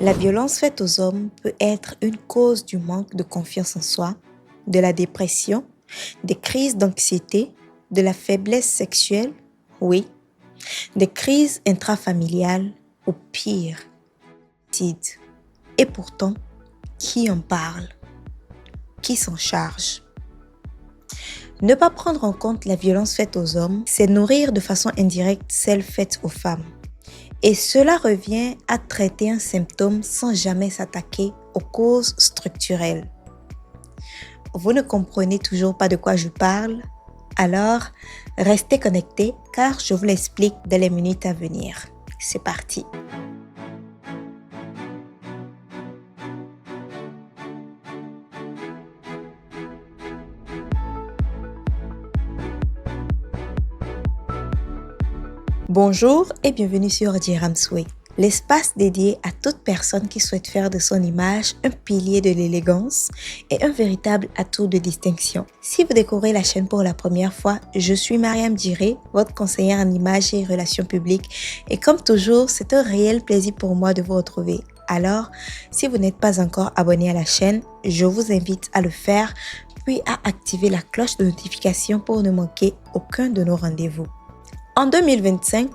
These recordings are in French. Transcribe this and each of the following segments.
La violence faite aux hommes peut être une cause du manque de confiance en soi, de la dépression, des crises d'anxiété, de la faiblesse sexuelle, oui, des crises intrafamiliales ou pire, suicide. Et pourtant, qui en parle? Qui s'en charge? Ne pas prendre en compte la violence faite aux hommes, c'est nourrir de façon indirecte celle faite aux femmes. Et cela revient à traiter un symptôme sans jamais s'attaquer aux causes structurelles. Vous ne comprenez toujours pas de quoi je parle? Alors, restez connectés car je vous l'explique dans les minutes à venir. C'est parti! Bonjour et bienvenue sur Diramsway, l'espace dédié à toute personne qui souhaite faire de son image un pilier de l'élégance et un véritable atout de distinction. Si vous découvrez la chaîne pour la première fois, je suis Mariam Diré, votre conseillère en images et relations publiques et comme toujours, c'est un réel plaisir pour moi de vous retrouver. Alors, si vous n'êtes pas encore abonné à la chaîne, je vous invite à le faire puis à activer la cloche de notification pour ne manquer aucun de nos rendez-vous. En 2025,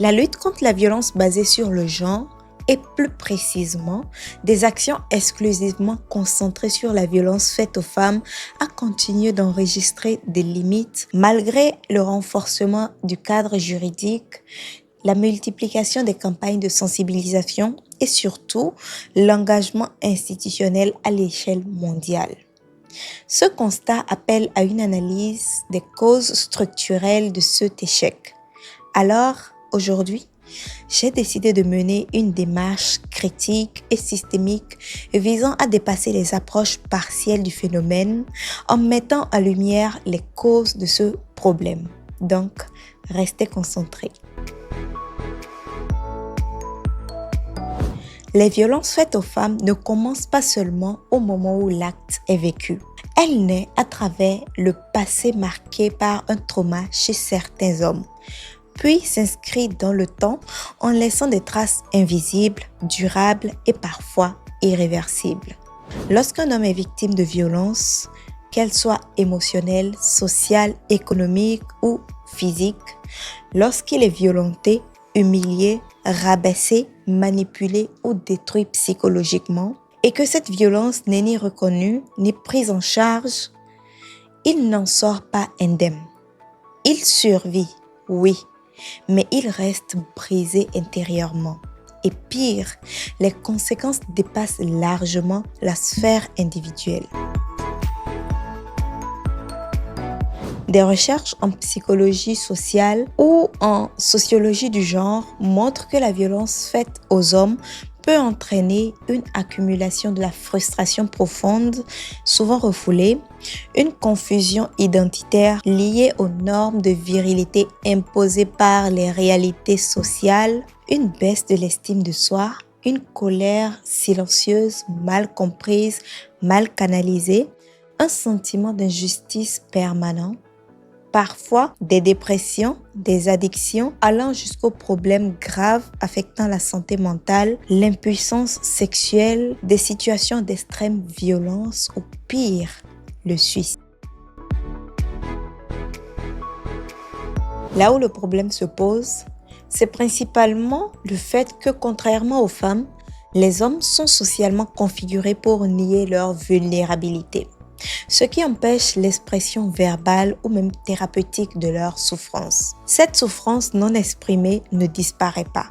la lutte contre la violence basée sur le genre et plus précisément des actions exclusivement concentrées sur la violence faite aux femmes a continué d'enregistrer des limites malgré le renforcement du cadre juridique, la multiplication des campagnes de sensibilisation et surtout l'engagement institutionnel à l'échelle mondiale. Ce constat appelle à une analyse des causes structurelles de cet échec. Alors, aujourd'hui, j'ai décidé de mener une démarche critique et systémique visant à dépasser les approches partielles du phénomène en mettant en lumière les causes de ce problème. Donc, restez concentrés. Les violences faites aux femmes ne commencent pas seulement au moment où l'acte est vécu. Elle naît à travers le passé marqué par un trauma chez certains hommes, puis s'inscrit dans le temps en laissant des traces invisibles, durables et parfois irréversibles. Lorsqu'un homme est victime de violences, qu'elles soient émotionnelles, sociales, économiques ou physiques, lorsqu'il est violenté, humilié, rabaissé, manipulé ou détruit psychologiquement, et que cette violence n'est ni reconnue ni prise en charge, il n'en sort pas indemne. Il survit, oui, mais il reste brisé intérieurement. Et pire, les conséquences dépassent largement la sphère individuelle. Des recherches en psychologie sociale ou en sociologie du genre montrent que la violence faite aux hommes peut entraîner une accumulation de la frustration profonde, souvent refoulée, une confusion identitaire liée aux normes de virilité imposées par les réalités sociales, une baisse de l'estime de soi, une colère silencieuse, mal comprise, mal canalisée, un sentiment d'injustice permanent, parfois des dépressions, des addictions allant jusqu'aux problèmes graves affectant la santé mentale, l'impuissance sexuelle, des situations d'extrême violence ou pire, le suicide. Là où le problème se pose, c'est principalement le fait que contrairement aux femmes, les hommes sont socialement configurés pour nier leur vulnérabilité, ce qui empêche l'expression verbale ou même thérapeutique de leur souffrance. Cette souffrance non exprimée ne disparaît pas.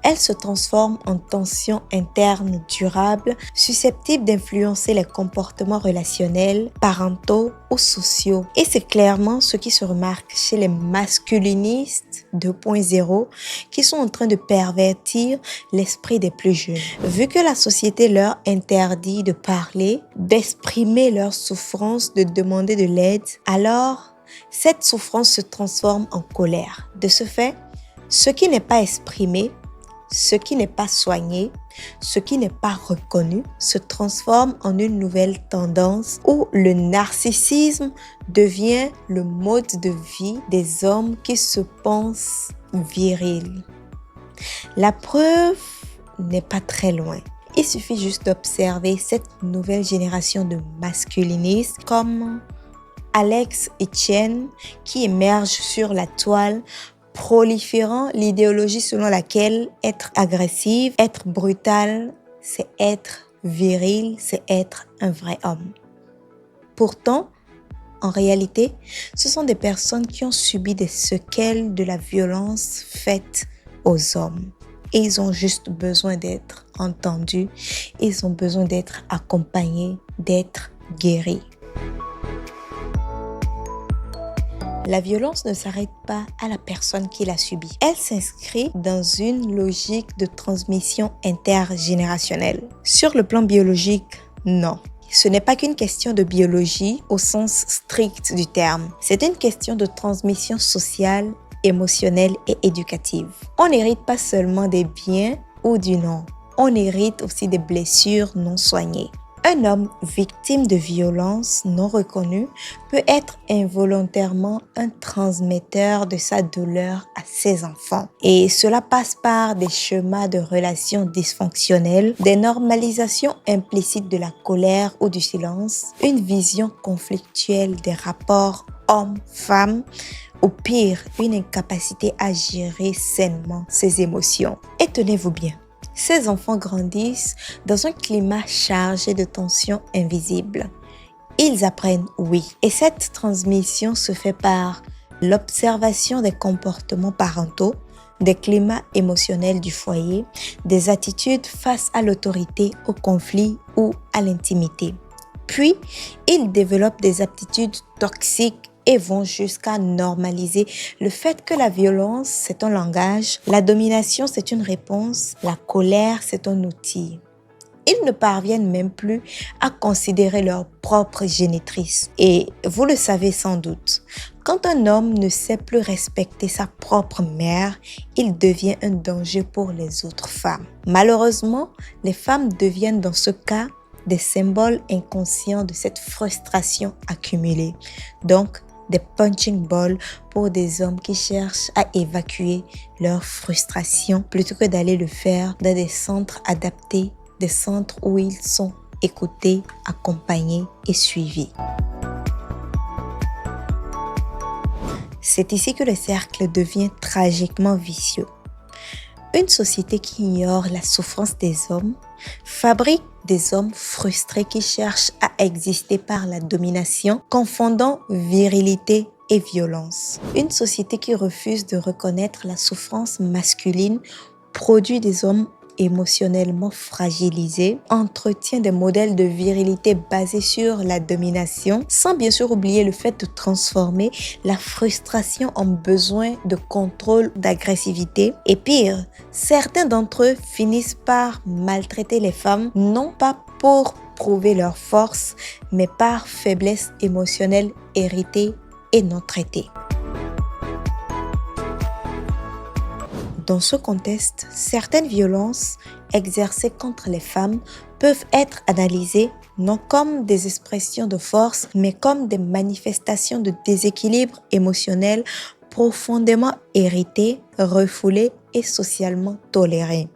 Elle se transforme en tension interne durable, susceptible d'influencer les comportements relationnels, parentaux ou sociaux. Et c'est clairement ce qui se remarque chez les masculinistes 2.0 qui sont en train de pervertir l'esprit des plus jeunes. Vu que la société leur interdit de parler, d'exprimer leur souffrance, de demander de l'aide, alors cette souffrance se transforme en colère. De ce fait, ce qui n'est pas exprimé, ce qui n'est pas soigné, ce qui n'est pas reconnu se transforme en une nouvelle tendance où le narcissisme devient le mode de vie des hommes qui se pensent virils. La preuve n'est pas très loin. Il suffit juste d'observer cette nouvelle génération de masculinistes comme Alex Etienne qui émerge sur la toile, proliférant l'idéologie selon laquelle être agressive, être brutal, c'est être viril, c'est être un vrai homme. Pourtant, en réalité, ce sont des personnes qui ont subi des séquelles de la violence faite aux hommes. Et ils ont juste besoin d'être entendus, ils ont besoin d'être accompagnés, d'être guéris. La violence ne s'arrête pas à la personne qui l'a subie. Elle s'inscrit dans une logique de transmission intergénérationnelle. Sur le plan biologique, non. Ce n'est pas qu'une question de biologie au sens strict du terme. C'est une question de transmission sociale, émotionnelle et éducative. On n'hérite pas seulement des biens ou du nom. On hérite aussi des blessures non soignées. Un homme victime de violences non reconnues peut être involontairement un transmetteur de sa douleur à ses enfants. Et cela passe par des schémas de relations dysfonctionnelles, des normalisations implicites de la colère ou du silence, une vision conflictuelle des rapports homme-femme, ou pire, une incapacité à gérer sainement ses émotions. Et tenez-vous bien, ces enfants grandissent dans un climat chargé de tensions invisibles. Ils apprennent oui. Et cette transmission se fait par l'observation des comportements parentaux, des climats émotionnels du foyer, des attitudes face à l'autorité, au conflit ou à l'intimité. Puis, ils développent des aptitudes toxiques et vont jusqu'à normaliser le fait que la violence, c'est un langage, la domination, c'est une réponse, la colère, c'est un outil. Ils ne parviennent même plus à considérer leur propre génitrice. Et vous le savez sans doute, quand un homme ne sait plus respecter sa propre mère, il devient un danger pour les autres femmes. Malheureusement, les femmes deviennent dans ce cas des symboles inconscients de cette frustration accumulée. Donc, des punching balls pour des hommes qui cherchent à évacuer leur frustration plutôt que d'aller le faire dans des centres adaptés, des centres où ils sont écoutés, accompagnés et suivis. C'est ici que le cercle devient tragiquement vicieux. Une société qui ignore la souffrance des hommes fabrique des hommes frustrés qui cherchent à exister par la domination, confondant virilité et violence. Une société qui refuse de reconnaître la souffrance masculine produit des hommes émotionnellement fragilisés, entretient des modèles de virilité basés sur la domination, sans bien sûr oublier le fait de transformer la frustration en besoin de contrôle, d'agressivité. Et pire, certains d'entre eux finissent par maltraiter les femmes, non pas pour prouver leur force, mais par faiblesse émotionnelle héritée et non traitée. Dans ce contexte, certaines violences exercées contre les femmes peuvent être analysées non comme des expressions de force, mais comme des manifestations de déséquilibre émotionnel profondément héritées, refoulées et socialement tolérées.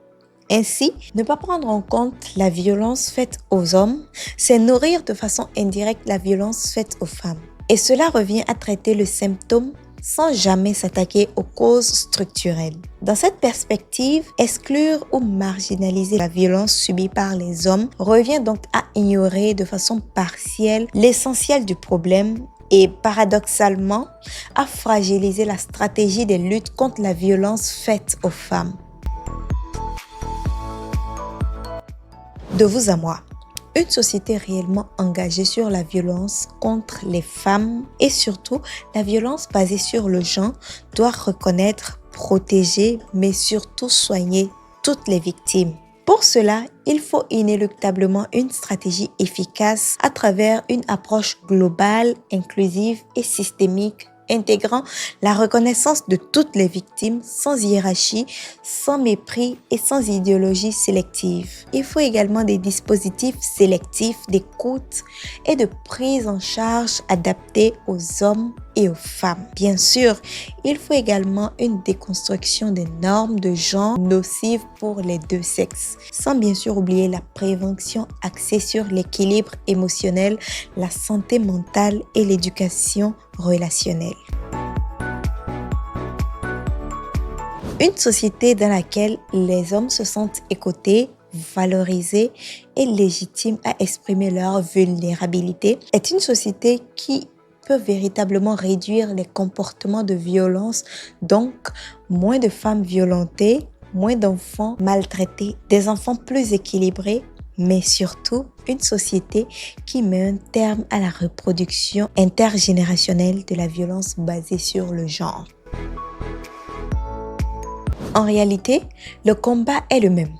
Ainsi, ne pas prendre en compte la violence faite aux hommes, c'est nourrir de façon indirecte la violence faite aux femmes. Et cela revient à traiter le symptôme sans jamais s'attaquer aux causes structurelles. Dans cette perspective, exclure ou marginaliser la violence subie par les hommes revient donc à ignorer de façon partielle l'essentiel du problème et paradoxalement à fragiliser la stratégie des luttes contre la violence faite aux femmes. De vous à moi, une société réellement engagée sur la violence contre les femmes et surtout la violence basée sur le genre doit reconnaître, protéger, mais surtout soigner toutes les victimes. Pour cela, il faut inéluctablement une stratégie efficace à travers une approche globale, inclusive et systémique intégrant la reconnaissance de toutes les victimes sans hiérarchie, sans mépris et sans idéologie sélective. Il faut également des dispositifs sélectifs d'écoute et de prise en charge adaptés aux hommes et aux femmes. Bien sûr, il faut également une déconstruction des normes de genre nocives pour les deux sexes, sans bien sûr oublier la prévention axée sur l'équilibre émotionnel, la santé mentale et l'éducation relationnelle. Une société dans laquelle les hommes se sentent écoutés, valorisés et légitimes à exprimer leur vulnérabilité est une société qui peut véritablement réduire les comportements de violence, donc moins de femmes violentées, moins d'enfants maltraités, des enfants plus équilibrés, mais surtout une société qui met un terme à la reproduction intergénérationnelle de la violence basée sur le genre. En réalité, le combat est le même.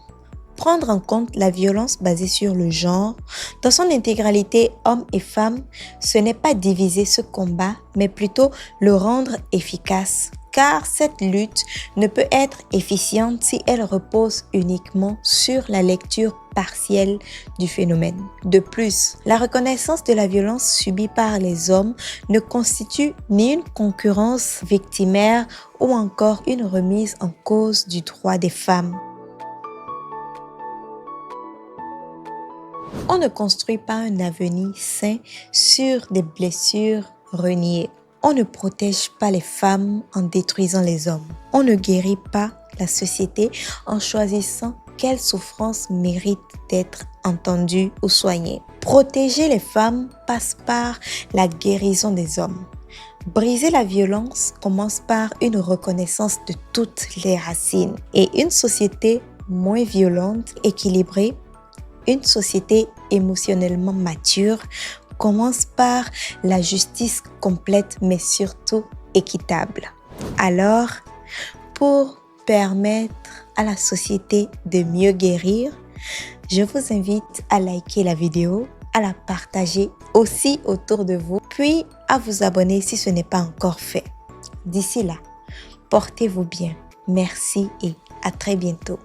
Prendre en compte la violence basée sur le genre, dans son intégralité hommes et femmes, ce n'est pas diviser ce combat, mais plutôt le rendre efficace. Car cette lutte ne peut être efficiente si elle repose uniquement sur la lecture partielle du phénomène. De plus, la reconnaissance de la violence subie par les hommes ne constitue ni une concurrence victimaire ou encore une remise en cause du droit des femmes. On ne construit pas un avenir sain sur des blessures reniées. On ne protège pas les femmes en détruisant les hommes. On ne guérit pas la société en choisissant quelle souffrance mérite d'être entendue ou soignée. Protéger les femmes passe par la guérison des hommes. Briser la violence commence par une reconnaissance de toutes les racines. Et une société moins violente, équilibrée, une société émotionnellement mature commence par la justice complète mais surtout équitable. Alors, pour permettre à la société de mieux guérir, je vous invite à liker la vidéo, à la partager aussi autour de vous, puis à vous abonner si ce n'est pas encore fait. D'ici là, portez-vous bien. Merci et à très bientôt.